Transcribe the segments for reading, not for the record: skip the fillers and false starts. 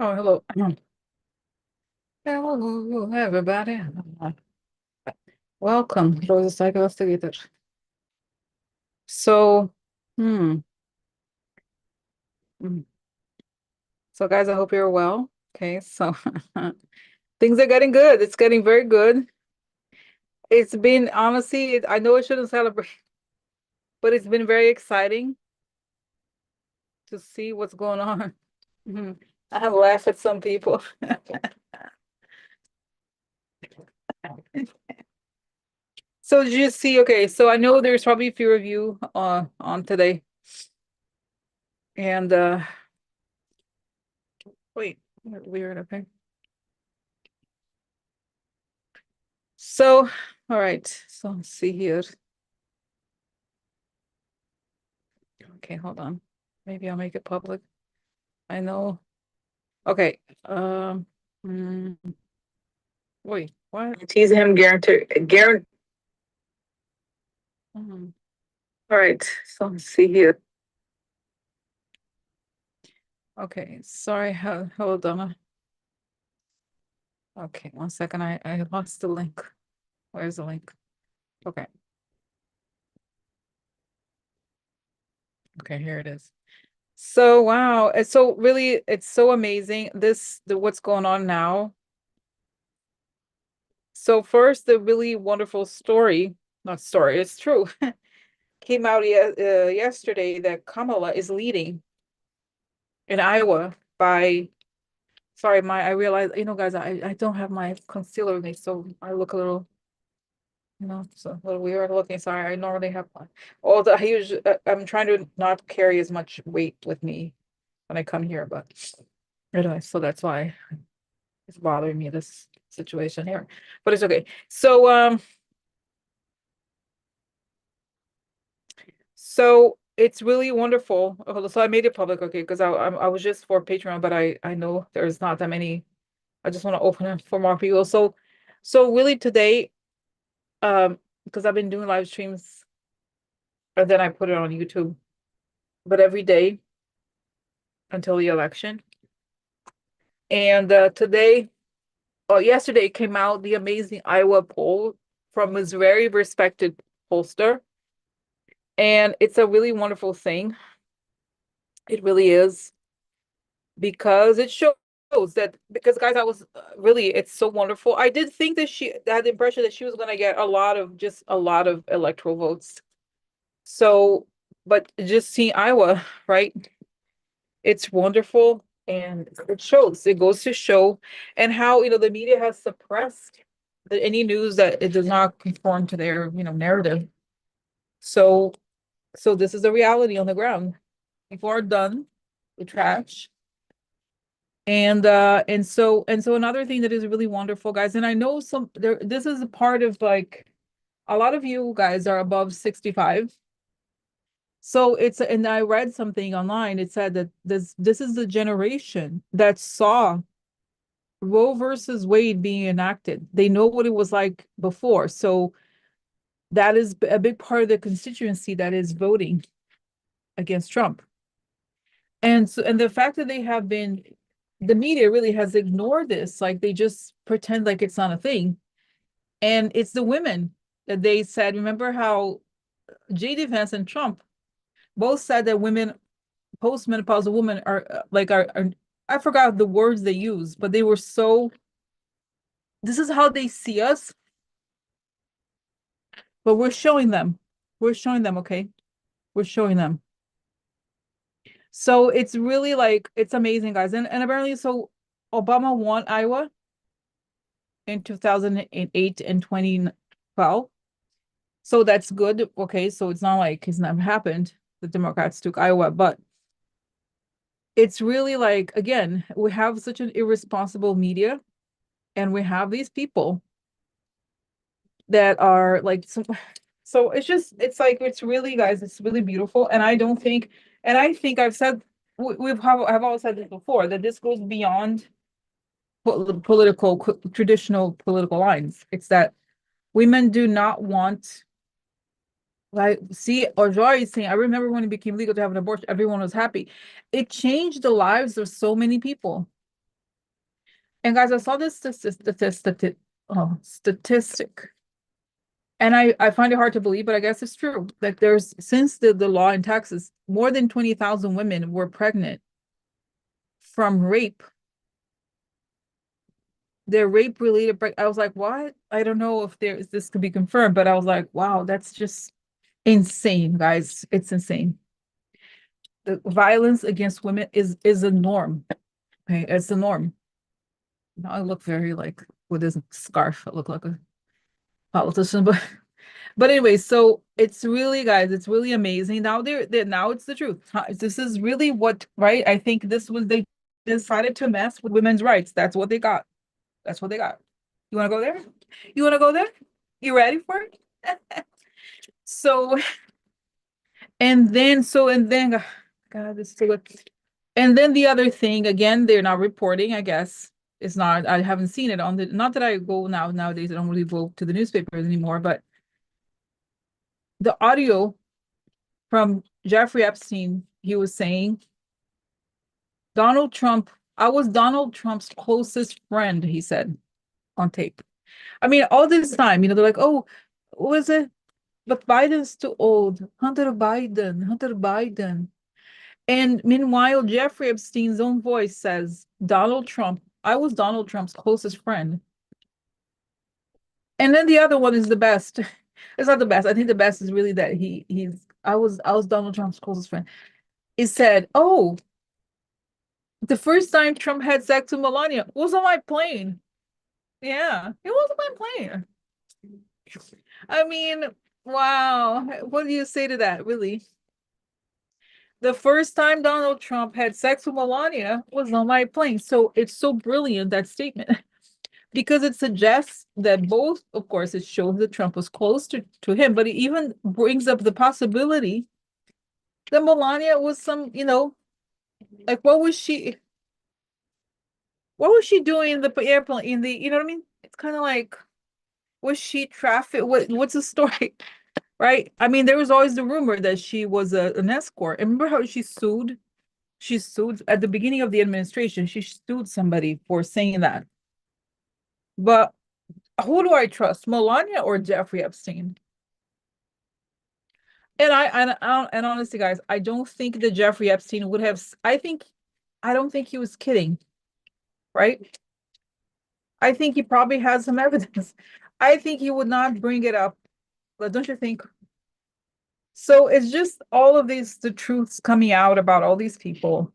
Oh, hello. Hello, everybody. Welcome to the Cycle Investigator. So, hmm. mm. So guys, I hope you're well. Okay, so things are getting good. It's getting very good. It's been honestly, I know I shouldn't celebrate, but it's been very exciting to see what's going on. Mhm. I have laughed at some people. So did you see, okay, so I know there's probably a few of you on today. And wait, weird, okay. So, all right. So let's see here. Okay, hold on. Maybe I'll make it public. I know. Okay. Mm, wait, what? Tease him, guarantee. Mhm. All right. So let's see here. Okay. Sorry. Hold on. Okay, one second. I lost the link. Where's the link? Okay. Okay, here it is. So wow. It's so really, it's so amazing. What's going on now. So first, the really wonderful story, not story, it's true, came out yesterday that Kamala is leading in Iowa by, sorry, I realize, guys, I don't have my concealer with me, so I look a little, so a little weird looking. Sorry, I normally have one. Although I'm trying to not carry as much weight with me when I come here, but anyway, so that's why it's bothering me, this situation here, but it's okay. So it's really wonderful. So I made it public, okay, because I was just for Patreon, but I know there's not that many. I just want to open it for more people. So really today, because I've been doing live streams, and then I put it on YouTube, but every day until the election. And today, or yesterday, came out the amazing Iowa poll from this very respected pollster, and it's a really wonderful thing. It really is. Because it shows that, because guys, I was really, it's so wonderful. I did think that she had the impression that she was going to get a lot of electoral votes. So, but just seeing Iowa, right? It's wonderful, and it goes to show, and how, the media has suppressed any news that it does not conform to their, narrative. So, so this is the reality on the ground. People are done with trash. And so another thing that is really wonderful, guys, and I know this is a part of, like, a lot of you guys are above 65. So and I read something online. It said that this is the generation that saw Roe versus Wade being enacted. They know what it was like before. So that is a big part of the constituency that is voting against Trump. And the fact that the media really has ignored this, like they just pretend like it's not a thing. And it's the women that they said, remember how J.D. Vance and Trump both said that women, postmenopausal women are I forgot the words they used, but they were so, this is how they see us, but we're showing them. We're showing them, okay? We're showing them. So it's really, like, it's amazing, guys. And apparently, so Obama won Iowa in 2008 and 2012. So that's good. Okay, so it's not like it's never happened. The Democrats took Iowa, but it's really, like, again, we have such an irresponsible media, and we have these people that are like, so it's like, it's really, guys, it's really beautiful. And I don't think, and I think I've said, I've always said this before, that this goes beyond traditional political lines. It's that women do not want, like, see, or Joy is saying, I remember when it became legal to have an abortion, everyone was happy. It changed the lives of so many people. And guys, I saw this statistic, and I find it hard to believe, but I guess it's true. Like there's since the law in Texas, more than 20,000 women were pregnant from rape. They're rape related. I was like, what? I don't know if this could be confirmed, but I was like, wow, that's just insane, guys. It's insane. The violence against women is a norm. Okay, it's the norm. Now I look very like with this scarf, I look like a politician, but anyway, so it's really, guys, it's really amazing. Now they're now it's the truth. This is really what, right? I think this was they decided to mess with women's rights. That's what they got. That's what they got. You want to go there? You want to go there? You ready for it? So God, this is so good. And then the other thing, again, they're not reporting, I guess. It's not, I haven't seen it on the, not that I go nowadays, I don't really go to the newspapers anymore, but the audio from Jeffrey Epstein, he was saying, Donald Trump, I was Donald Trump's closest friend, he said on tape. I mean, all this time, they're like, oh, what was it? But Biden's too old. Hunter Biden, Hunter Biden. And meanwhile, Jeffrey Epstein's own voice says, Donald Trump, I was Donald Trump's closest friend. And then the other one is the best. It's not the best. I think the best is really that I was Donald Trump's closest friend. He said, oh, the first time Trump had sex with Melania was on my plane. Yeah, it was on my plane. I mean, wow. What do you say to that, really? The first time Donald Trump had sex with Melania was on my plane. So it's so brilliant, that statement, because it suggests that both, of course, it shows that Trump was close to him, but it even brings up the possibility that Melania was some, like what was she doing in the airplane you know what I mean? It's kind of like, was she traffic? What's the story? Right? I mean, there was always the rumor that she was an escort. And remember how she sued? She sued at the beginning of the administration. She sued somebody for saying that. But who do I trust, Melania or Jeffrey Epstein? And honestly, guys, I don't think that Jeffrey Epstein would have. I don't think he was kidding, right? I think he probably has some evidence. I think he would not bring it up, but don't you think? So it's just all of the truths coming out about all these people,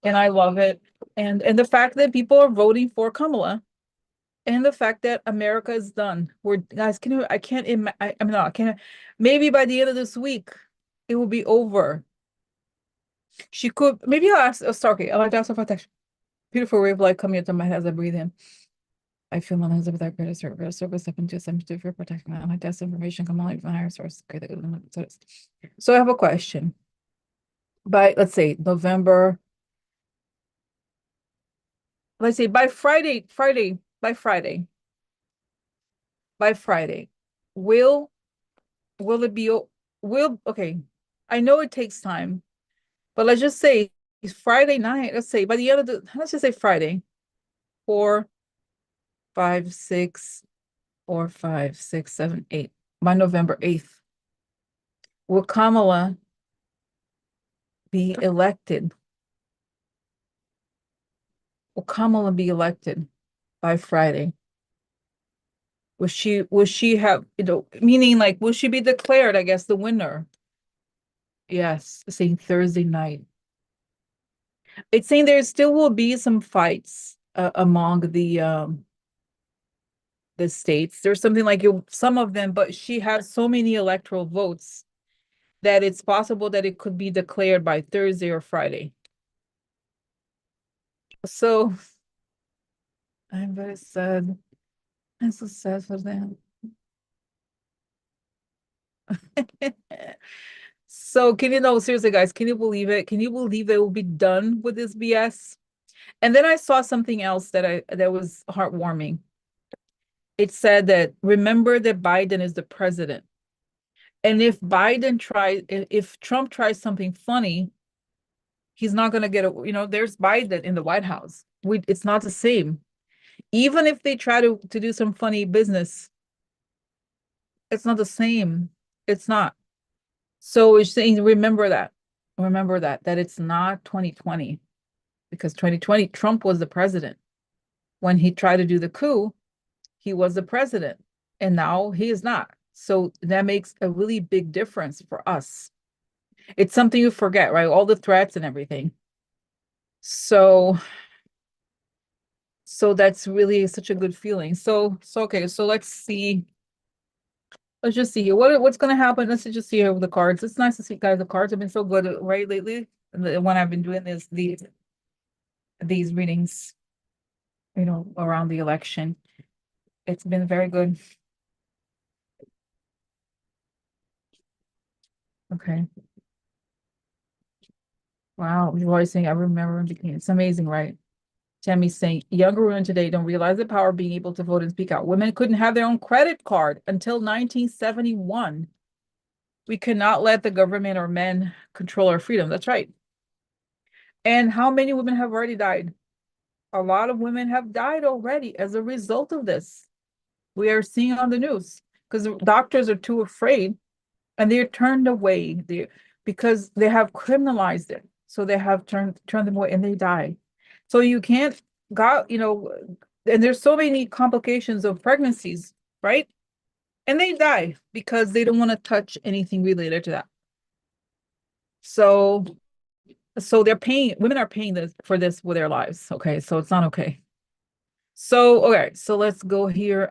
and I love it. And the fact that people are voting for Kamala, and the fact that America is done. We're guys, can you? I can't. I'm not. I can't. Maybe by the end of this week, it will be over. She could. Maybe I'll ask. Oh, sorry. Okay, I'll like to ask her for text. Beautiful wave light coming into my head as I breathe in. I feel my lungs with that greater service up into 72 for protection. My desk information come on from higher source. Okay, so I have a question. Let's say November. Let's say by Friday, will it be will okay? I know it takes time, but let's just say it's Friday night. Let's say by the end of let's just say Friday, 4, 5, 6, 4, 5, 6, 7, 8. By November 8th, will Kamala be elected? Will Kamala be elected by Friday? Will she have, meaning like, will she be declared, I guess, the winner? Yes, saying Thursday night. It's saying there still will be some fights among the states. There's something like some of them, but she has so many electoral votes that it's possible that it could be declared by Thursday or Friday. So I'm very sad. I'm so sad for them. So seriously, guys, can you believe it? Can you believe they will be done with this BS? And then I saw something else that was heartwarming. It said that remember that Biden is the president. And if Trump tries something funny, he's not gonna get there's Biden in the White House. It's not the same. Even if they try to do some funny business, it's not the same. It's not. So it's saying, remember that it's not 2020, because 2020, Trump was the president. When he tried to do the coup, he was the president, and now he is not. So that makes a really big difference for us. It's something you forget, right? All the threats and everything. So, so that's really such a good feeling. So okay, so let's see. Let's just see here. What's gonna happen? Let's just see here with the cards. It's nice to see, guys. The cards have been so good, right, lately. When I've been doing these readings, around the election. It's been very good. Okay. Wow. Rejoicing. I remember in between. It's amazing, right? Tammy's saying younger women today don't realize the power of being able to vote and speak out. Women couldn't have their own credit card until 1971. We cannot let the government or men control our freedom. That's right. And how many women have already died? A lot of women have died already as a result of this. We are seeing on the news because doctors are too afraid, and they're turned away because they have criminalized it. So they have turned them away and they die. So you can't and there's so many complications of pregnancies, right? And they die because they don't want to touch anything related to that. So women are paying this with their lives. Okay, so it's not okay. So okay, so let's go here.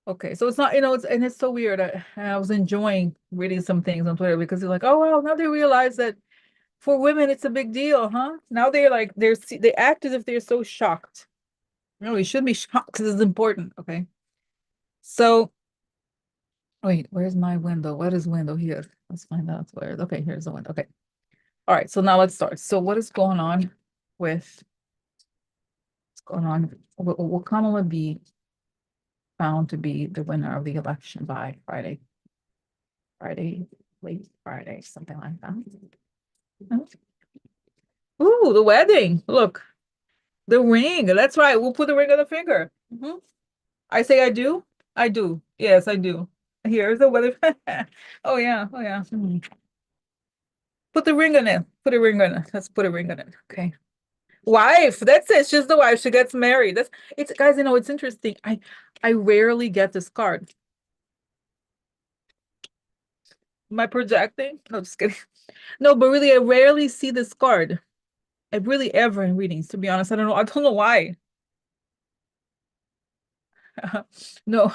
Okay, so it's not, it's so weird. I was enjoying reading some things on Twitter because they're like, oh well, now they realize that for women it's a big deal, huh? Now they're like they act as if they're so shocked. No, we should be shocked because it's important. Okay. So wait, where's my window? What is window here? Let's find out where. Okay, here's the window. Okay. All right, so now let's start. So what is going on with what's going on? Will Kamala be found to be the winner of the election by Friday, late Friday, something like that? Ooh, the wedding. Look, the ring. That's right. We'll put the ring on the finger. I say I do. I do. Yes, I do. Here's the wedding. Oh yeah. Oh yeah. Put the ring on it. Put a ring on it. Let's put a ring on it. Okay. Wife. That's it. She's the wife. She gets married. It's guys, it's interesting. I rarely get this card. Am I projecting? No, just kidding. No, but really, I rarely see this card. I really ever in readings, to be honest. I don't know. I don't know why. No,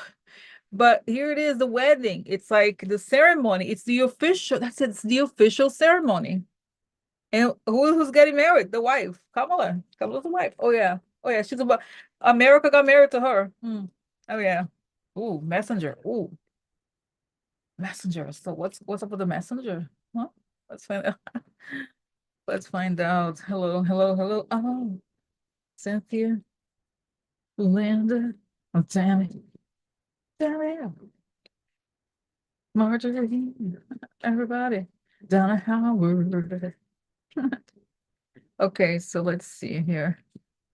but here it is, the wedding. It's like the ceremony. It's the official. That's it. It's the official ceremony. And who's getting married? The wife, Kamala. Kamala's the wife. Oh yeah. Oh yeah. She's about America got married to her. Oh yeah. Ooh, messenger. Ooh, messenger. So what's up with the messenger? Huh? Let's find out. Let's find out. Hello, hello, hello. Oh, Cynthia, Linda, oh, Tammy, Marjorie, everybody, Donna Howard. Okay, so let's see here.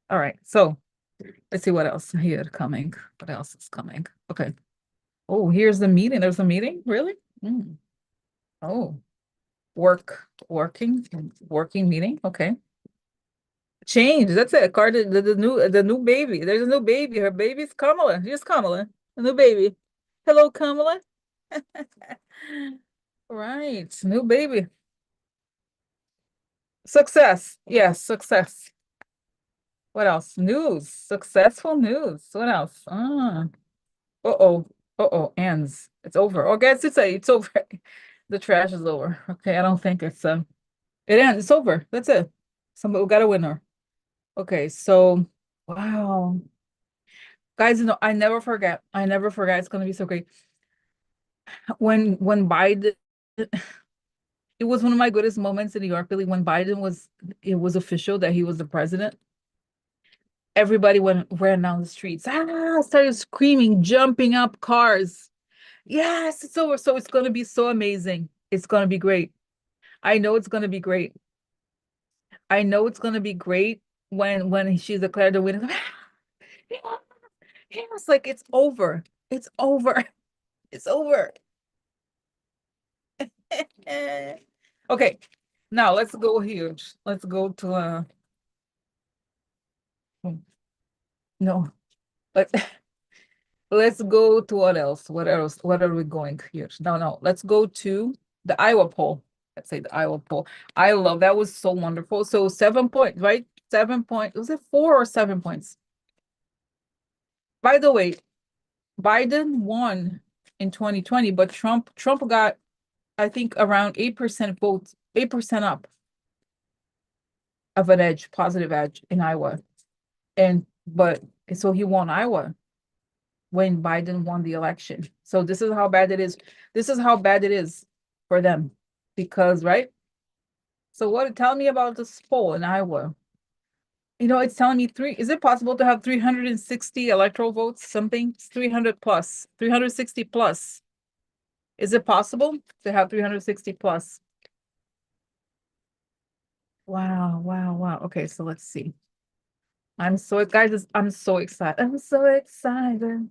All right, so let's see what else here coming. What else is coming? Okay. Oh, here's the meeting. There's a meeting? Really? Oh, working meeting. Okay. Change. That's it. Card the new baby. There's a new baby. Her baby's Kamala. Here's Kamala. A new baby. Hello, Kamala. Right. New baby. Success. Yes, success. What else? News. Successful news. What else? Uh-oh. Uh-oh. Ends. It's over. Oh, guys, it's over. The trash is over. Okay, I don't think it ends. It's over. That's it. Somebody we got a winner. Okay, so wow. Guys, I never forget. I never forget. It's gonna be so great. When Biden, it was one of my greatest moments in New York, really, when it was official that he was the president. Everybody ran down the streets. Started screaming, jumping up cars. Yes, it's over. So it's gonna be so amazing. It's gonna be great. I know it's gonna be great. I know it's gonna be great when she's declared the winner. He was like, it's over. It's over. It's over. Okay, now let's go here. Let's go to no. Let's let's go to what else? What else? What are we going here? No, no. Let's go to the Iowa poll. Let's say the Iowa poll. I love that was so wonderful. So 7 points, right? 7 points. Was it 4 or 7 points? By the way, Biden won in 2020, but Trump got, I think, around 8% votes, 8% up of an edge, positive edge in Iowa. And but so he won Iowa when Biden won the election. So this is how bad it is. This is how bad it is for them. Because, right? So what tell me about this poll in Iowa? It's telling me is it possible to have 360 electoral votes, something? It's 300 plus, 360 plus. Is it possible to have 360 plus? Wow, wow, wow. Okay, so let's see. Guys, I'm so excited. I'm so excited.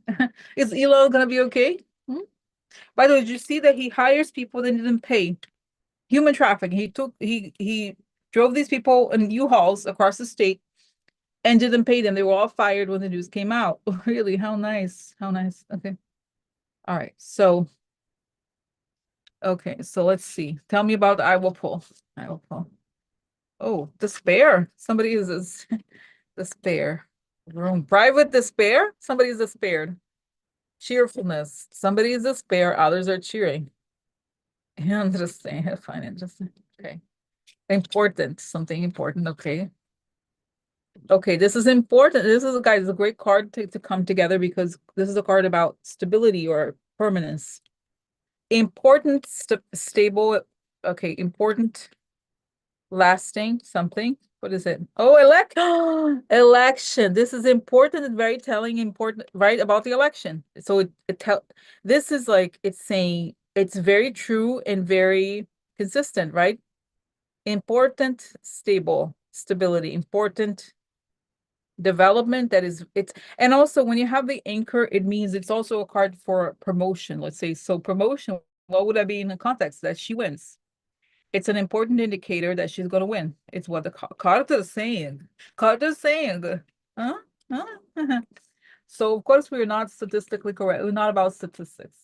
Is Elon gonna be okay? Hmm? By the way, did you see that he hires people that didn't pay? Human trafficking. He drove these people in U-Hauls across the state and didn't pay them. They were all fired when the news came out. Really? How nice. How nice. Okay. All right. So okay, so let's see. Tell me about the Iowa poll. Iowa poll. Oh, despair. Somebody is despair. Room. Private despair? Somebody is despaired. Cheerfulness. Somebody is despair. Others are cheering. Interesting. I find interesting. Okay. Important. Something important. Okay. Okay. This is important. This is, guys, a great card to come together because this is a card about stability or permanence. Important, stable. Okay. Important, lasting, something. What is it? Oh, election. This is important and very telling, important, right, about the election. So this is like it's saying it's very true and very consistent, right? Important, stable, stability, important development that is and also when you have the anchor, it means it's also a card for promotion. Let's say so promotion, what would that be in the context that she wins? It's an important indicator that she's going to win. It's what the card is saying. Card is saying. Huh? Huh? So, of course, we're not statistically correct. We're not about statistics.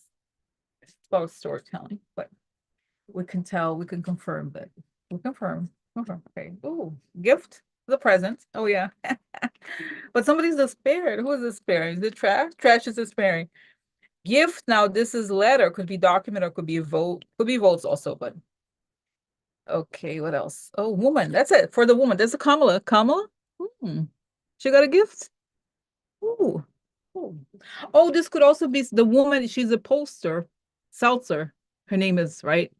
It's about storytelling. But we can tell, we can confirm that. We confirm. Confirm. Okay. Ooh, gift, the present. Oh, yeah. But somebody's despaired. Who is despairing? Is it trash? Trash is despairing. Gift, now this is letter, could be document or could be vote, could be votes also, but okay, what else? Oh, woman. That's it for the woman. That's a Kamala. Kamala? Hmm. She got a gift. Ooh. Ooh. Oh, this could also be the woman. She's a poster. Seltzer. Her name is, right?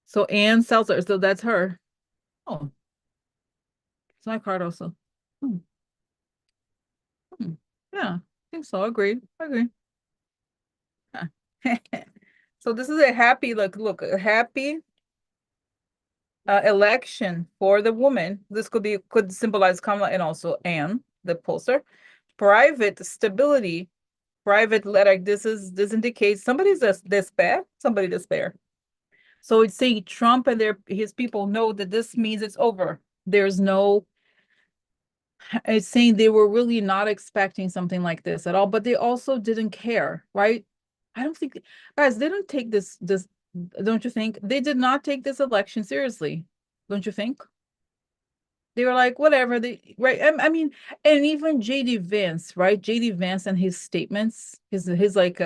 So Anne Seltzer. So that's her. Oh, it's my card also. Hmm. Hmm. Yeah, I think so. Agreed. Agree. Huh. So this is a happy, look, a happy election for the woman. This could symbolize Kamala and also Anne, the poster. Private stability, private letter. This indicates somebody's despair, somebody despair. So it's saying Trump and his people know that this means it's over. There's no, it's saying they were really not expecting something like this at all, but they also didn't care, right? I don't think, guys, they don't take this, don't you think? They did not take this election seriously, don't you think? They were like, whatever, right? I mean, and even JD Vance, right? JD Vance and his statements, his like,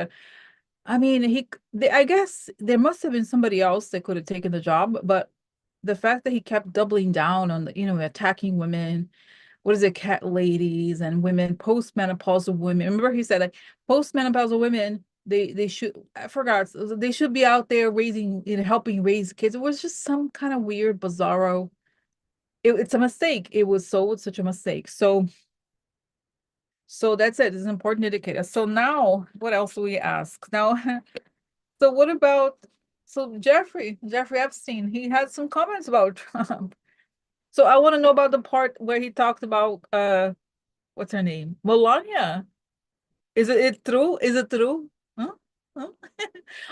I mean, I guess there must have been somebody else that could have taken the job, but the fact that he kept doubling down on attacking women, what is it, cat ladies and women, postmenopausal women. Remember, he said like postmenopausal women, they should, I forgot, they should be out there raising, helping raise kids. It was just some kind of weird, bizarro. It's a mistake. It was such a mistake. So that's it. It's an important indicator. So now, what else do we ask? Now, so what about Jeffrey Epstein? He had some comments about Trump. So I want to know about the part where he talked about what's her name? Melania. Is it true? Is it true? Huh? Huh?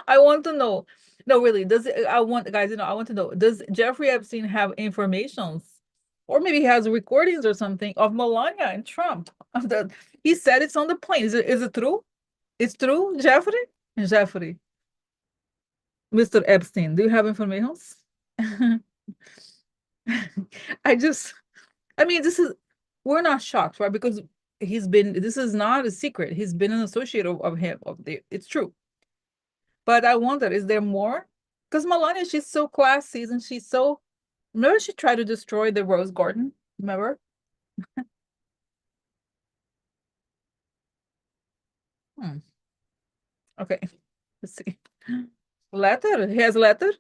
I want to know. No, really, does it, I want guys, I want to know, does Jeffrey Epstein have informations or maybe he has recordings or something of Melania and Trump? He said it's on the plane. Is it true? It's true, Jeffrey? Jeffrey, Mr. Epstein, do you have informations? I just, I mean, we're not shocked, right? Because this is not a secret. He's been an associate of him, it's true. But I wonder, is there more? Because Melania, she's so classy, and she's so, remember she tried to destroy the rose garden? Remember? Hmm. Okay, let's see. Letter? He has letter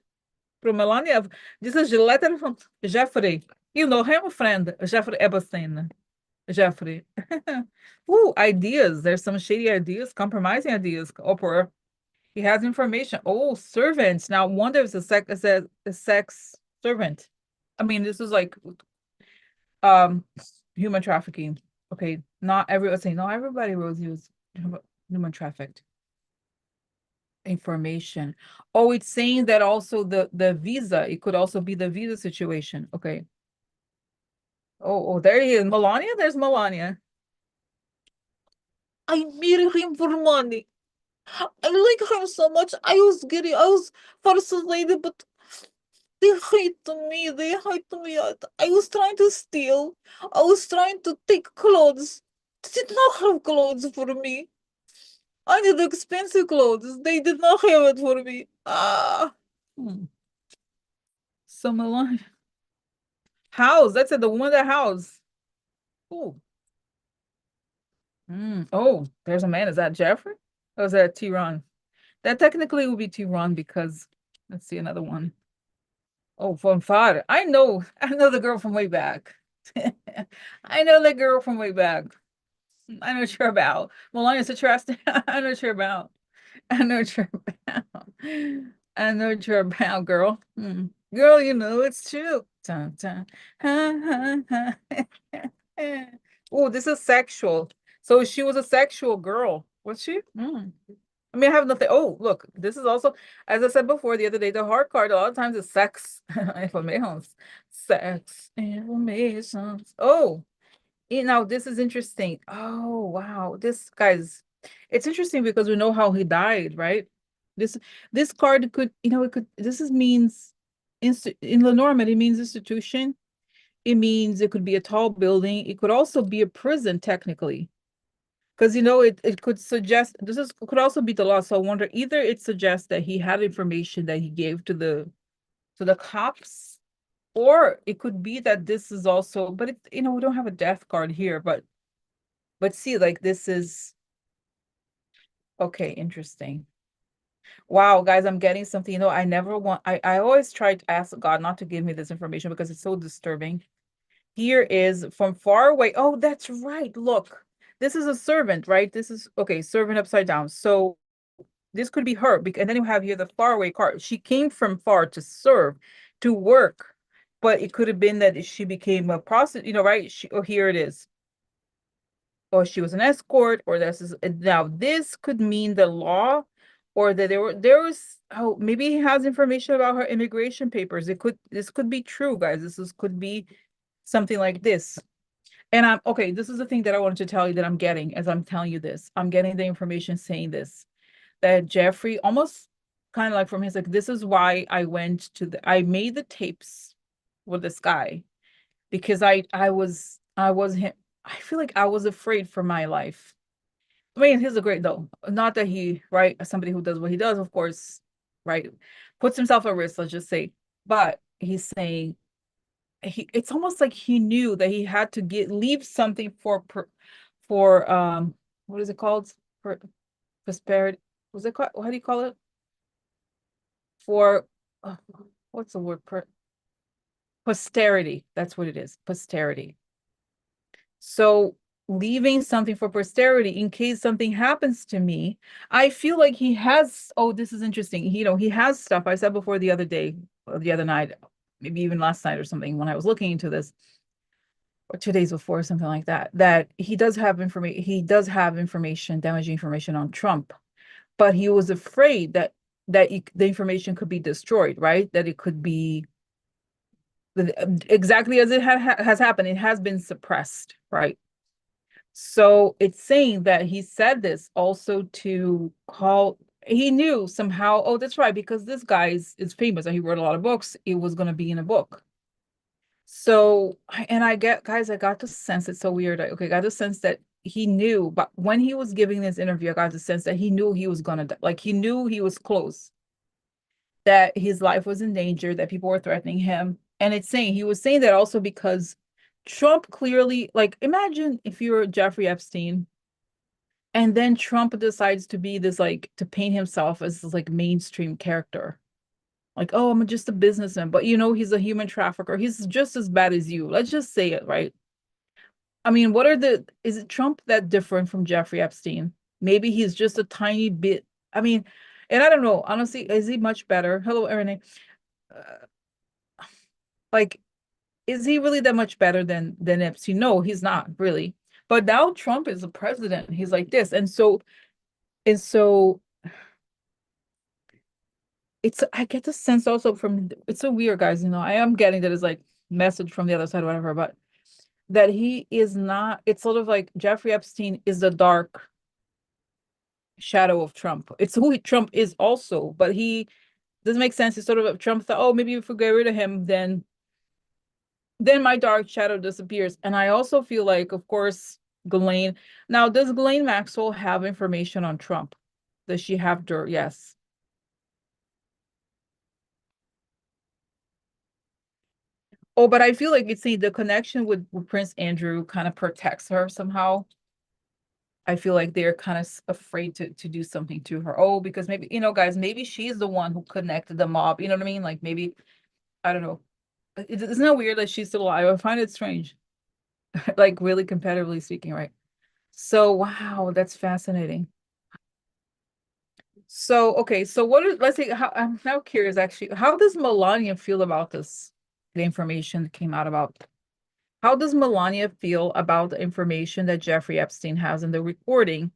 from Melania. This is a letter from Jeffrey. You know him, friend, Jeffrey Epstein. Jeffrey. Ooh, ideas. There's some shady ideas, compromising ideas. Oprah. He has information. Oh, servants. Now, wonder if a sex servant. I mean, this is like um human trafficking. Okay, not everybody was used human trafficked information. Oh, it's saying that also the visa. It could also be the visa situation. Okay. Oh, there he is. Melania. There's Melania. I married him for money. I like him so much. I was fascinated, but they hate me. They hate me. I was trying to steal. I was trying to take clothes. They did not have clothes for me. I need expensive clothes. They did not have it for me. Ah. Hmm. So Milan house. That's it. The one that house. Oh. Oh, there's a man. Is that Jeffrey? Or is that T-Ron? That technically would be T-Ron because let's see another one. Oh, from father. I know the girl from way back. I know the girl from way back. I know what you're about. Melania's interesting. I know what you're about. I know what you're about. I know what you're about, girl. Girl, you know it's true. Dun, dun. Ha, ha, ha. Oh, this is sexual. So she was a sexual girl. Was she? I mean, I have nothing. Oh, look, this is also, as I said before the other day, the hard card a lot of times is sex informations. Sex informations. Oh, now this is interesting. Oh, wow. This guy's, it's interesting because we know how he died, right? This this card could, it could, this is means in Lenormand, it means institution. It means it could be a tall building. It could also be a prison, technically. Because it could suggest could also be the law. So I wonder either it suggests that he had information that he gave to the cops, or it could be that this is also, but we don't have a death card here, but see, like this is okay, interesting. Wow, guys, I'm getting something. I never want I always try to ask God not to give me this information because it's so disturbing. Here is from far away. Oh, that's right. Look, this is a servant, right? This is okay, servant upside down. So this could be her, because and then you have here the faraway card. She came from far to serve, to work, but it could have been that she became a prostitute, right? Here it is, or she was an escort, or this is now this could mean the law, or that there was maybe he has information about her immigration papers. This could be true, guys. Could be something like this. And I'm okay. This is the thing that I wanted to tell you that I'm getting as I'm telling you this. I'm getting the information saying this that Jeffrey almost kind of like from his like this is why I made the tapes with this guy because I was him. I feel like I was afraid for my life. I mean, he's a great though. Not that he, right, somebody who does what he does, of course, right, puts himself at risk, let's just say. But he's saying it's almost like he knew that he had to leave something for what is it called? For prosperity. Was it called, how do you call it? For uh, what's the word? Posterity. That's what it is. Posterity. So leaving something for posterity in case something happens to me. I feel like he has, oh, this is interesting. He has stuff. I said before the other day, the other night. maybe even last night or something when I was looking into this, or 2 days before, something like that, that he does have information, damaging information on Trump, but he was afraid that the information could be destroyed, right? That it could be exactly as it has happened. It has been suppressed, right? So it's saying that he said this also to call. He knew somehow. Oh, that's right, because this guy is famous and he wrote a lot of books. It was going to be in a book. So, and I get, guys, I got the sense, it's so weird. Okay, I got the sense that he knew, but when he was giving this interview, I got the sense that he knew he was gonna die. Like he knew he was close, that his life was in danger, that people were threatening him. And it's saying he was saying that also because Trump clearly, like, imagine if you're Jeffrey Epstein and then Trump decides to be this, like, to paint himself as this like mainstream character. Like, oh, I'm just a businessman, but he's a human trafficker. He's just as bad as you. Let's just say it, right? I mean, is it Trump that different from Jeffrey Epstein? Maybe he's just a tiny bit. I mean, and I don't know, honestly, is he much better? Hello, Ernie. Uh, like, is he really that much better than Epstein? No, he's not really. But now Trump is a president. He's like this. And so I get the sense also from, it's so weird, guys. I am getting that as like message from the other side, whatever, but that he is not, it's sort of like Jeffrey Epstein is the dark shadow of Trump. It's who Trump is also, but he doesn't make sense. It's sort of Trump thought, oh, maybe if we get rid of him, then my dark shadow disappears. And I also feel like, of course, Ghislaine. Now, does Ghislaine Maxwell have information on Trump? Does she have dirt? Yes. Oh, but I feel like it's the connection with Prince Andrew kind of protects her somehow. I feel like they're kind of afraid to do something to her. Oh, because maybe, guys, maybe she's the one who connected the mob. You know what I mean? Like maybe, I don't know. Isn't that weird that she's still alive? I find it strange. Like really competitively speaking, right? So wow, that's fascinating. So okay, so let's see, how I'm now curious actually, how does Melania feel about this, the information that came out about, how does Melania feel about the information that Jeffrey Epstein has in the recording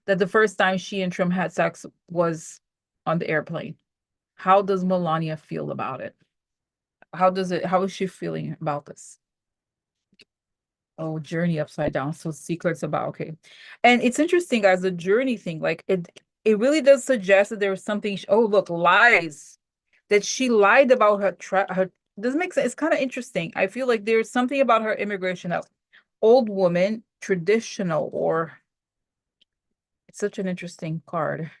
that the first time she and Trump had sex was on the airplane? How does Melania feel about it? How is she feeling about this? Oh, journey upside down. So secrets about, okay. And it's interesting, guys, the journey thing, like it really does suggest that there was something, oh, look, lies, that she lied about her doesn't make sense. It's kind of interesting. I feel like there's something about her immigration that old woman, traditional, or it's such an interesting card.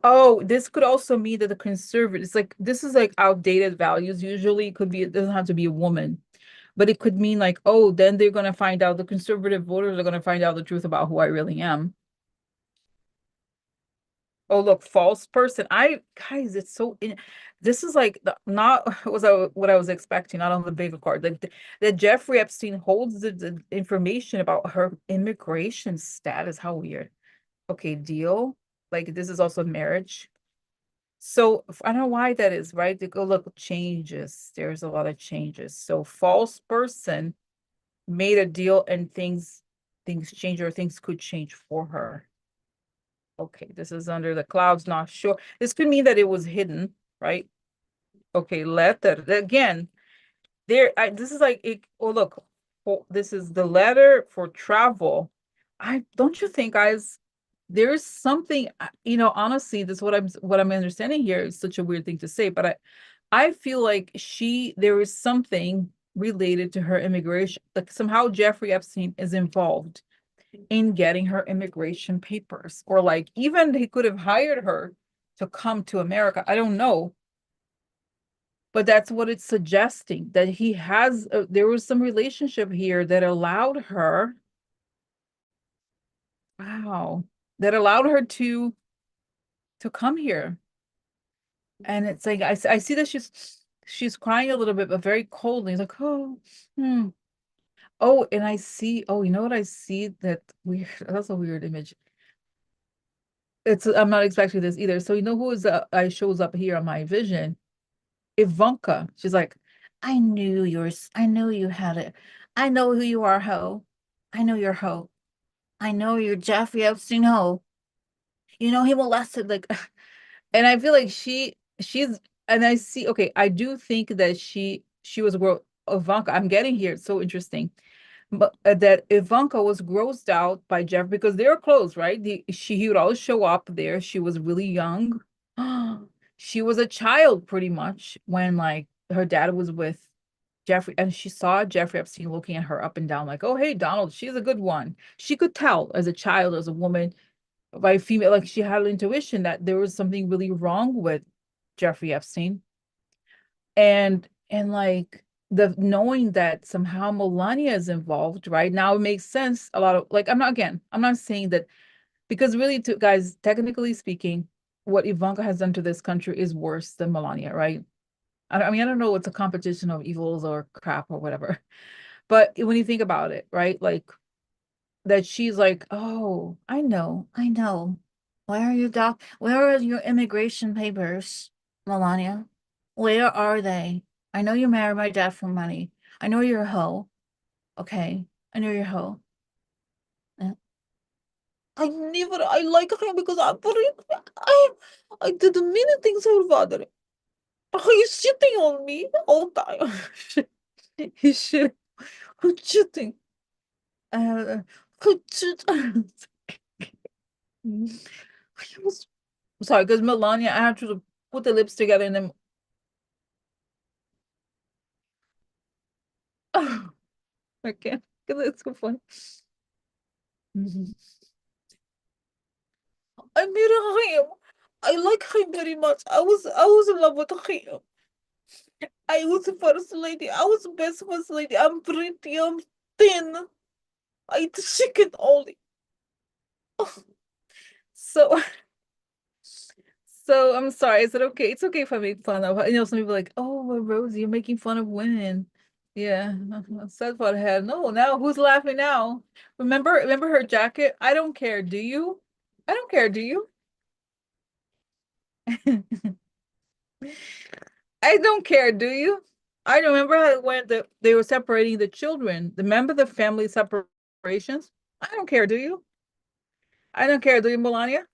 Oh, this could also mean that the conservative, it's like this is like outdated values. Usually it could be, it doesn't have to be a woman, but it could mean like, oh, then they're gonna find out, the conservative voters are gonna find out the truth about who I really am. Oh, look, false person. Guys, it's so this is like not what I was expecting, not on the bigger card. That Jeffrey Epstein holds the information about her immigration status. How weird. Okay, deal. Like this is also marriage. So I don't know why that is, right? They go look, changes. There's a lot of changes. So false person made a deal and things change, or things could change for her. Okay, this is under the clouds, not sure. This could mean that it was hidden, right? Okay, letter. Again, this is like it, oh look, this is the letter for travel. I don't you think, guys, there's something, honestly, this is what I'm understanding here is such a weird thing to say, but I feel like there is something related to her immigration. Like somehow Jeffrey Epstein is involved in getting her immigration papers, or like even he could have hired her to come to America. I don't know, but that's what it's suggesting, that there was some relationship here that allowed her, wow, that allowed her to come here. And it's like I see that she's crying a little bit, but very coldly. It's like, oh, hmm. Oh, and I see, oh, you know what I see, that weird, that's a weird image. I'm not expecting this either. So you know who is I shows up here on my vision? Ivanka, she's like, I knew you had it. I know who you are, ho. I know you're ho. I know you're Jeffrey Epstein ho. You know he molested like and I feel like she's and I see okay, I do think that she was grow Ivanka, I'm getting here, it's so interesting. But that Ivanka was grossed out by Jeff because they were close, right? He would always show up there. She was really young. She was a child pretty much when like her dad was with Jeffrey, and she saw Jeffrey Epstein looking at her up and down, like, oh, hey, Donald, she's a good one. She could tell as a child, as a woman, by female, like she had an intuition that there was something really wrong with Jeffrey Epstein. And like the knowing that somehow Melania is involved, right? Now it makes sense a lot of like I'm not saying that because really to guys, technically speaking, what Ivanka has done to this country is worse than Melania, right? I mean, I don't know, it's a competition of evils or crap or whatever. But when you think about it, right? Like that she's like, oh, I know. Where are your immigration papers, Melania? Where are they? I know you married my dad for money. I know you're a hoe. Okay. I know you're a hoe. Uh, I like him because I did many things for father. He's shitting on me all the time. He's shitting. Uh, he was sorry, because Melania, I had to put the lips together and then I can't because it's so funny. Mhm. I married him. I like him very much. I was in love with him. I was the first lady. I was the best first lady. I'm pretty. I'm thin. I eat chicken only. So so I'm sorry. Is it okay? It's okay if I make fun of her. You know, some people are like, oh, well, Rosie, you're making fun of women. Yeah, that's what I had. No, now who's laughing now? Remember her jacket? I don't care. Do you? I don't care. Do you? I don't care. Do you? I remember how when they were separating the children. Remember the family separations? I don't care. Do you? I don't care. Do you, Melania?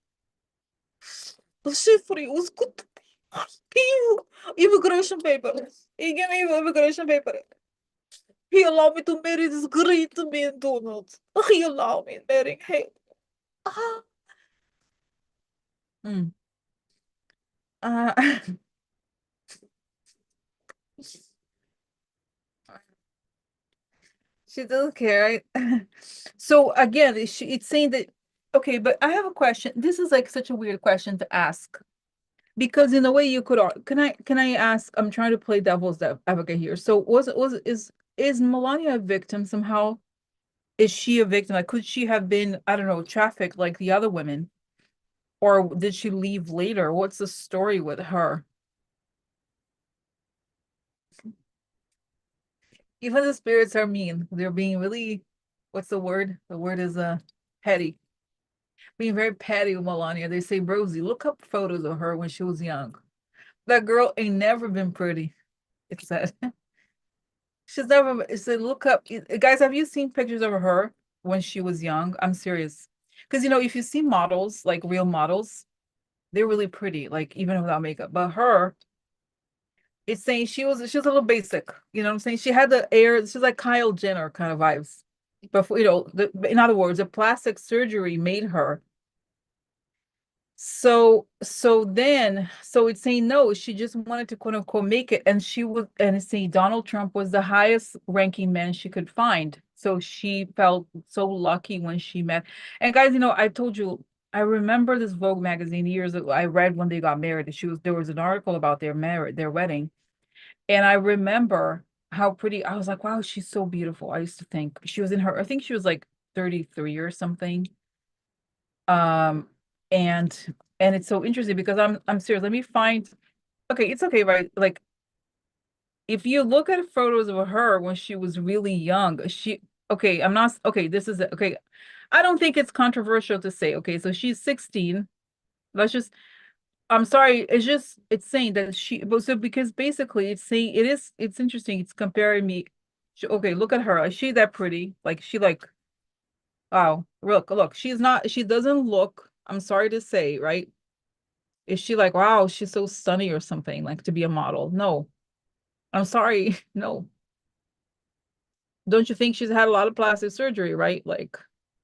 The Schifri was good. He immigration paper. He gave me immigration paper. He allowed me to marry this great man, Donald. He allowed me to marry him. Ah. Mm. Uh, she doesn't care, right? So again, it's saying that, okay, but I have a question. This is like such a weird question to ask because in a way you could, can I ask, I'm trying to play devil's advocate here. So is Melania a victim somehow? Is she a victim? Like, could she have been, I don't know, trafficked like the other women? Or did she leave later? What's the story with her? Even the spirits are mean. They're being really, what's the word? The word is petty. Being very petty with Melania. They say, Rosie, look up photos of her when she was young. That girl ain't never been pretty. It said. She's never, it said, look up. Guys, have you seen pictures of her when she was young? I'm serious. Because, you know, if you see models, like real models, they're really pretty, like even without makeup. But her, it's saying she was a little basic. You know what I'm saying? She had the air, she's like Kyle Jenner kind of vibes. Before, you know, in other words, the plastic surgery made her. So it's saying no, she just wanted to quote unquote make it. And she was, and it's saying Donald Trump was the highest ranking man she could find. So she felt so lucky when she met. And guys, you know, I told you, I remember this Vogue magazine years ago. I read when they got married. There was an article about their wedding. And I remember how pretty, I was like, wow, she's so beautiful. I used to think she was in her, I think she was like 33 or something. Um, and it's so interesting because I'm serious. Let me find, okay, it's okay, right? Like if you look at photos of her when she was really young, okay, I'm not okay, this is okay. I don't think it's controversial to say, okay, so she's 16. Let's just I'm sorry, it's saying that she, but so because basically it's saying it's interesting. It's comparing me. Okay, look at her. Is she that pretty? Like she like wow. Look, she's not, she doesn't look, I'm sorry to say, right? Is she like, wow, she's so stunning or something, like to be a model? No. I'm sorry. No. Don't you think she's had a lot of plastic surgery, right? Like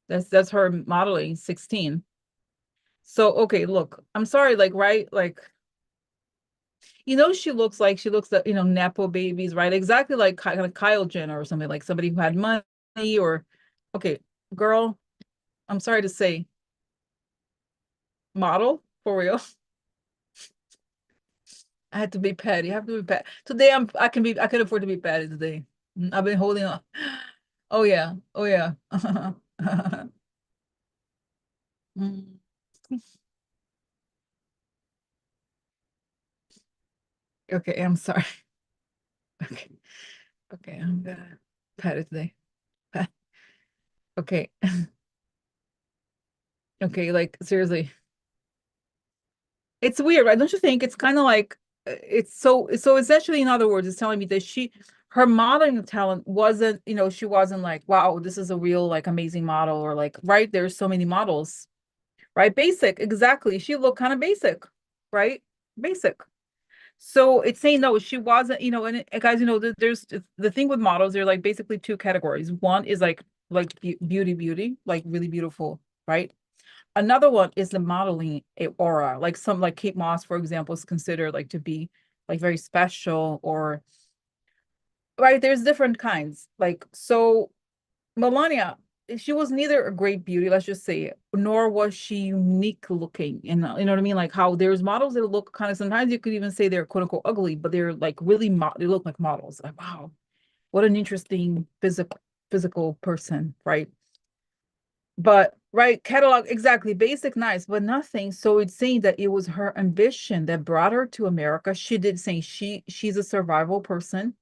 that's her modeling 16. So okay, look, I'm sorry, like, right? Like, she looks at, Nepo babies, right? Exactly like kind of Kyle Jenner or something, like somebody who had money or okay, girl, I'm sorry to say, model for real. I had to be petty. I have to be petty. Today I can afford to be petty today. I've been holding on. Oh yeah. Oh yeah. Mm. Okay, I'm sorry. Okay. Okay, I'm gonna pat it today. Pat. Okay. Okay, like seriously. It's weird, right? Don't you think? It's kind of like it's so essentially, in other words, it's telling me that her modeling talent wasn't, she wasn't like, wow, this is a real like amazing model or like, right? There's so many models, right? Basic, exactly. She looked kind of basic, right? Basic. So it's saying no, she wasn't, guys, there's the thing with models, they're like basically two categories. One is like beauty, like really beautiful, right? Another one is the modeling aura, like some like Kate Moss, for example, is considered like to be like very special or right. There's different kinds. Like so, Melania, she was neither a great beauty, let's just say, nor was she unique looking. And you know what I mean? Like how there's models that look kind of, sometimes you could even say they're quote unquote ugly, but they're like really they look like models. Like wow, what an interesting physical person, right? But right, catalog, exactly, basic, nice, but nothing. So it's saying that it was her ambition that brought her to America. She did, saying she's a survival person.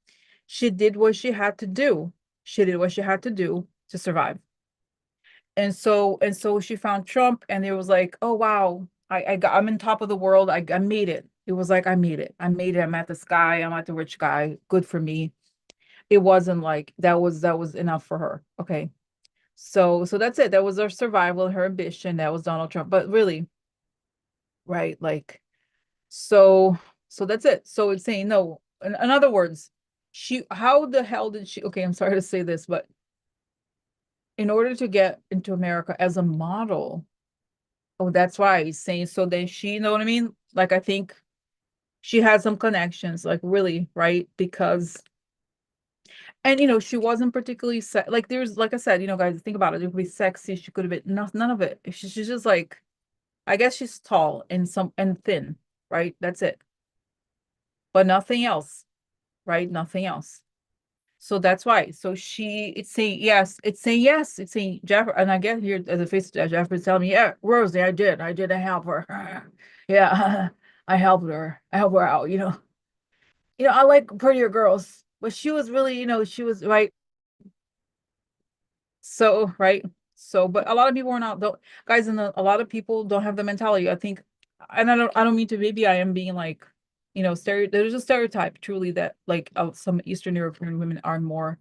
She did what she had to do. She did what she had to do to survive. And so she found Trump, and it was like, oh wow, I'm in top of the world. I made it. It was like I made it. I made it. I'm at the sky. I'm at the rich guy. Good for me. It wasn't like that was enough for her. Okay. So that's it. That was her survival, her ambition. That was Donald Trump. But really, right? Like, so so that's it. So it's saying no. In other words, how the hell did she? Okay, I'm sorry to say this, but in order to get into America as a model, oh, that's why he's saying. So then she, you know what I mean? Like, I think she had some connections, like really, right? Because and she wasn't particularly like there's like I said, guys, think about it. It could be sexy. She could have been none of it. She's just like I guess she's tall and thin, right? That's it. But nothing else, right? Nothing else. So that's why. So it's saying yes, it's saying yes, it's saying Jeff, and I get here as a face Jeffrey's telling me, yeah, Rosie, I help her. Yeah, I helped her out, I like prettier girls, but she was really, she was right. So, right. So, but a lot of people are not, though, guys, and a lot of people don't have the mentality. I think, and I don't mean to, maybe I am being like, there's a stereotype truly that like some Eastern European women are more,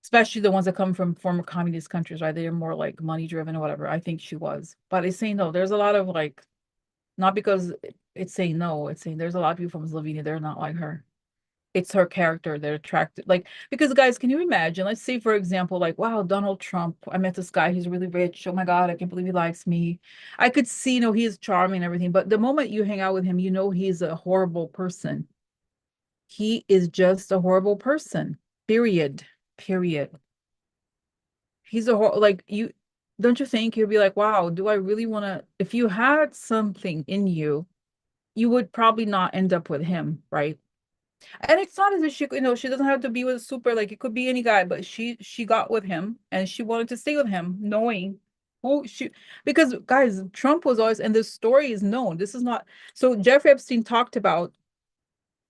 especially the ones that come from former communist countries, right? They are more like money driven or whatever. I think she was, but it's saying no, there's a lot of like, not because it's saying no, it's saying there's a lot of people from Slovenia, they're not like her. It's her character that attracted, like, because guys, can you imagine, let's say for example, like, wow, Donald Trump, I met this guy, he's really rich, oh my god, I can't believe he likes me. I could see, he is charming and everything, but the moment you hang out with him, he's a horrible person. He is just a horrible person, period. He's like, you don't you think you'd be like, wow, do I really want to, if you had something in you, you would probably not end up with him, right? And it's not as if she doesn't have to be with a super, like it could be any guy, but she got with him and she wanted to stay with him, knowing who she, because guys, Trump was always, and this story is known. This is not, so Jeffrey Epstein talked about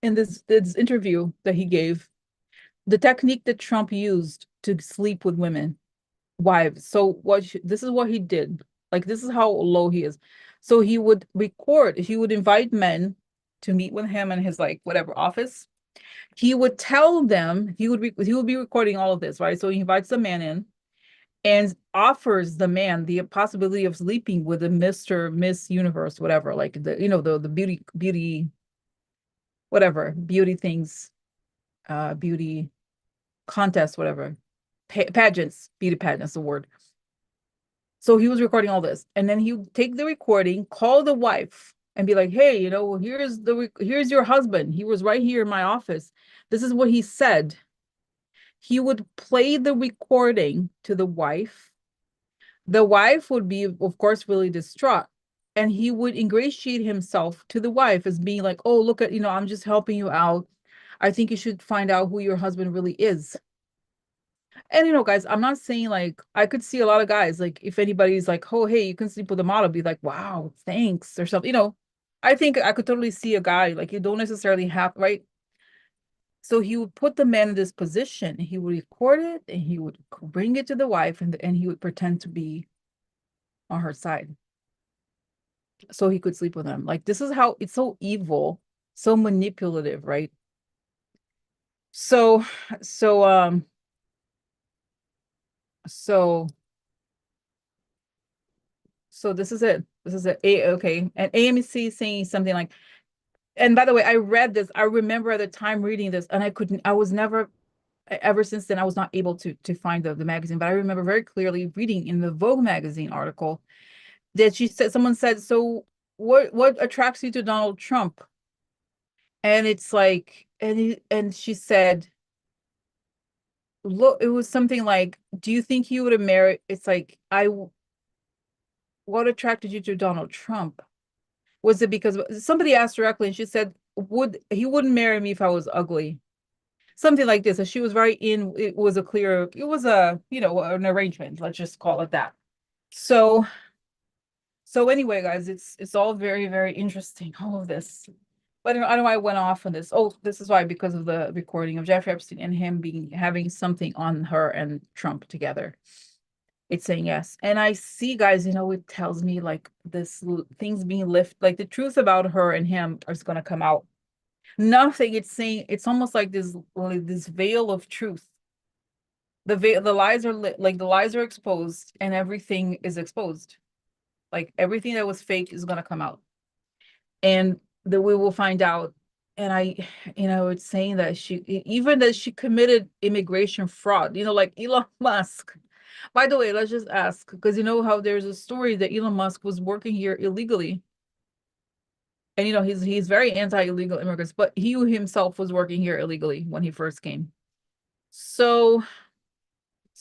in this interview that he gave, the technique that Trump used to sleep with women, wives. So this is what he did. Like this is how low he is. So he would record, he would invite men to meet with him in his like whatever office. He would tell them, he would be recording all of this, right? So he invites the man in and offers the man the possibility of sleeping with a Mr. Miss Universe, whatever, like the the beauty whatever, beauty things, beauty contest, whatever. Pageants, beauty pageants, the word. So he was recording all this, and then he would take the recording, call the wife, and be like, "Hey, here's your husband. He was right here in my office. This is what he said." He would play the recording to the wife. The wife would be, of course, really distraught, and he would ingratiate himself to the wife as being like, "Oh, look at, I'm just helping you out. I think you should find out who your husband really is." And guys, I'm not saying like I could see a lot of guys like if anybody's like, oh hey, you can sleep with a model, be like, wow, thanks or something. I think I could totally see a guy like you don't necessarily have right. So he would put the man in this position. He would record it and he would bring it to the wife and he would pretend to be on her side so he could sleep with them. Like this is how it's so evil, so manipulative, right? So so um so So this is it. This is it. Okay. And AMC saying something like, and by the way, I read this. I remember at the time reading this, and I was never, ever since then, I was not able to find the magazine. But I remember very clearly reading in the Vogue magazine article that someone said, so what attracts you to Donald Trump? And it's like, and she said, look, it was something like, do you think he would have married? It's like, what attracted you to Donald Trump? Was it because somebody asked directly and she said, he wouldn't marry me if I was ugly? Something like this. And she was it was an arrangement. Let's just call it that. So, so anyway, guys, it's all very, very interesting, all of this. But I don't know why I went off on this. Oh, this is why, because of the recording of Jeffrey Epstein and him having something on her and Trump together. It's saying yes. And I see, guys, it tells me like things being lifted, like the truth about her and him is going to come out. Nothing. It's saying it's almost like this veil of truth. The lies are like the lies are exposed and everything is exposed. Like everything that was fake is going to come out. And that we will find out. And it's saying that even that she committed immigration fraud, like Elon Musk. By the way, let's just ask, because you know how there's a story that Elon Musk was working here illegally. And he's very anti-illegal immigrants, but he himself was working here illegally when he first came. So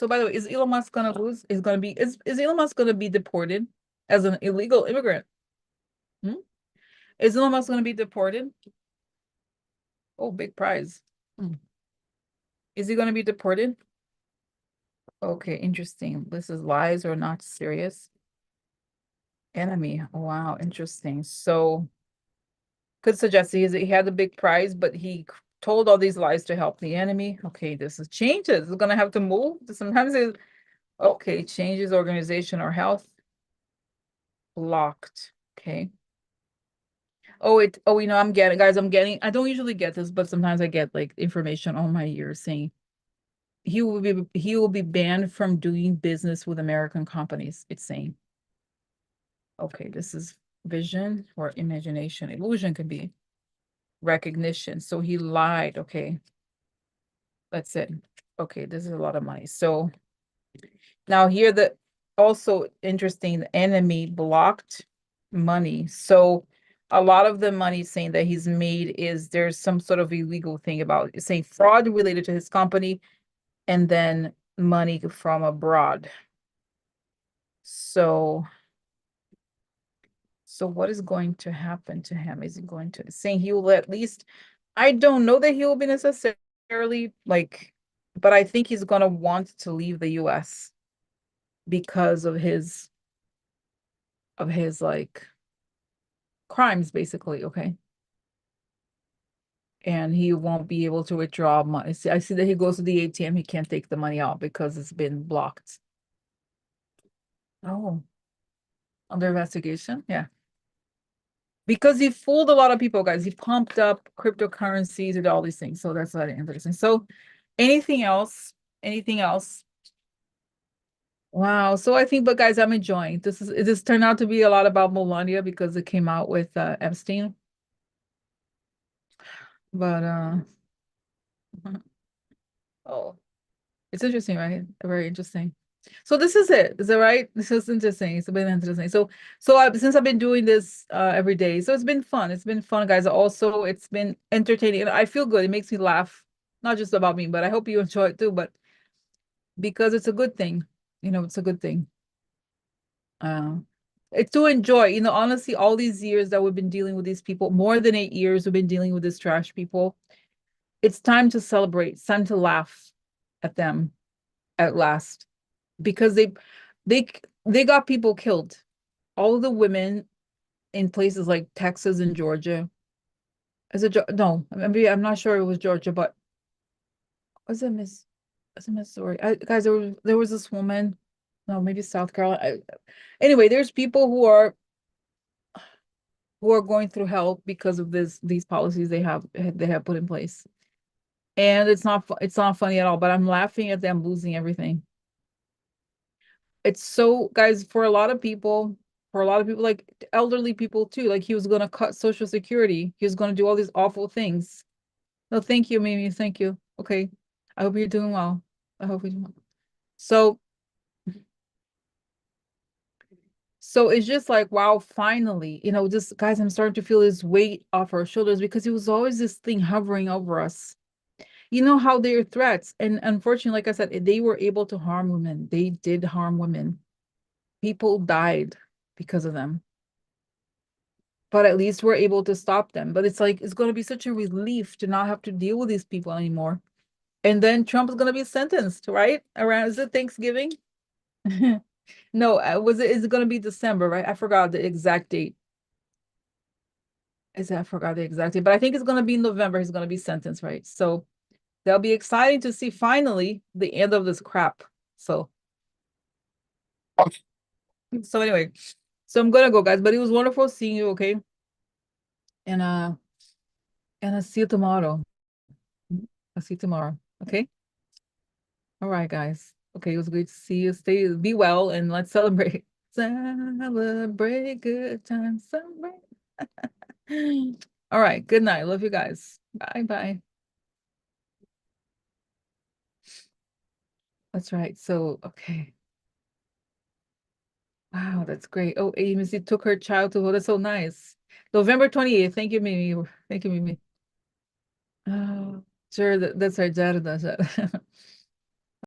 by the way, is Elon Musk gonna lose? Is Elon Musk gonna be deported as an illegal immigrant? Hmm? Is Elon Musk gonna be deported? Oh, big prize. Hmm. Is he gonna be deported? Okay, interesting. This is lies or not serious. Enemy. Wow, interesting. So could suggest he had a big prize, but he told all these lies to help the enemy. Okay, this is changes. It's gonna have to move. Sometimes it okay, changes organization or health. Blocked. Okay. I'm getting guys, I don't usually get this, but sometimes I get like information on my ears saying he will be banned from doing business with American companies, it's saying. Okay, this is vision or imagination. Illusion could be recognition. So he lied. Okay, that's it. Okay, this is a lot of money. So now here the also interesting, the enemy blocked money. So a lot of the money saying that he's made is there's some sort of illegal thing about it, saying fraud related to his company and then money from abroad. So what is going to happen to him? Is he going to saying he will at least, I don't know that he will be necessarily like, but I think he's gonna want to leave the US because of his like crimes, basically, okay? And he won't be able to withdraw money. I see that he goes to the ATM, he can't take the money out because it's been blocked. Oh, under investigation? Yeah. because he fooled a lot of people, guys. He pumped up cryptocurrencies and all these things. So that's not interesting. So anything else? Anything else? Wow. So I think, but guys, I'm enjoying this. This turned out to be a lot about Melania because it came out with Epstein. But oh, it's interesting, right? Very interesting. So this is it. Is that right? This is interesting. It's been interesting. Since I've been doing this every day, so it's been fun. It's been fun, guys. Also, it's been entertaining, and I feel good. It makes me laugh, not just about me, but I hope you enjoy it too. But because it's a good thing, it's a good thing. Uh, it's to enjoy. Honestly, all these years that we've been dealing with these people, more than 8 years, we've been dealing with these trash people. It's time to celebrate. It's time to laugh at them at last because they they got people killed. All the women in places like Texas and Georgia. Is it no? Maybe I'm not sure it was Georgia, but was it Missouri? Guys, there was this woman. No, maybe South Carolina. Anyway, there's people who are going through hell because of these policies they have put in place, and it's not funny at all. But I'm laughing at them losing everything. It's so, guys, for a lot of people, like elderly people too, like he was gonna cut Social Security. He was gonna do all these awful things. No, thank you, Mimi. Thank you. Okay. I hope you're doing well. I hope you're doing well. So, so it's just like, wow, finally, just guys, I'm starting to feel this weight off our shoulders because it was always this thing hovering over us. You know how they're threats. And unfortunately, like I said, they were able to harm women. They did harm women. People died because of them. But at least we're able to stop them. But it's like it's going to be such a relief to not have to deal with these people anymore. And then Trump is going to be sentenced, right? Around, is it Thanksgiving? No, is it going to be December, right? I forgot the exact date. I forgot the exact date, but I think it's going to be November. He's going to be sentenced, right? So that'll be exciting to see finally the end of this crap. So, so anyway, so I'm gonna go, guys. But it was wonderful seeing you. Okay, and I'll see you tomorrow. I'll see you tomorrow. Okay. All right, guys. Okay, it was great to see you. Be well, and let's celebrate. Celebrate good times. Celebrate. All right. Good night. Love you guys. Bye bye. That's right. So, okay. Wow, that's great. Oh, Amy took her child to, that's so nice. November 28th. Thank you, Mimi. Thank you, Mimi. Oh, sure. That's our dad. That's it.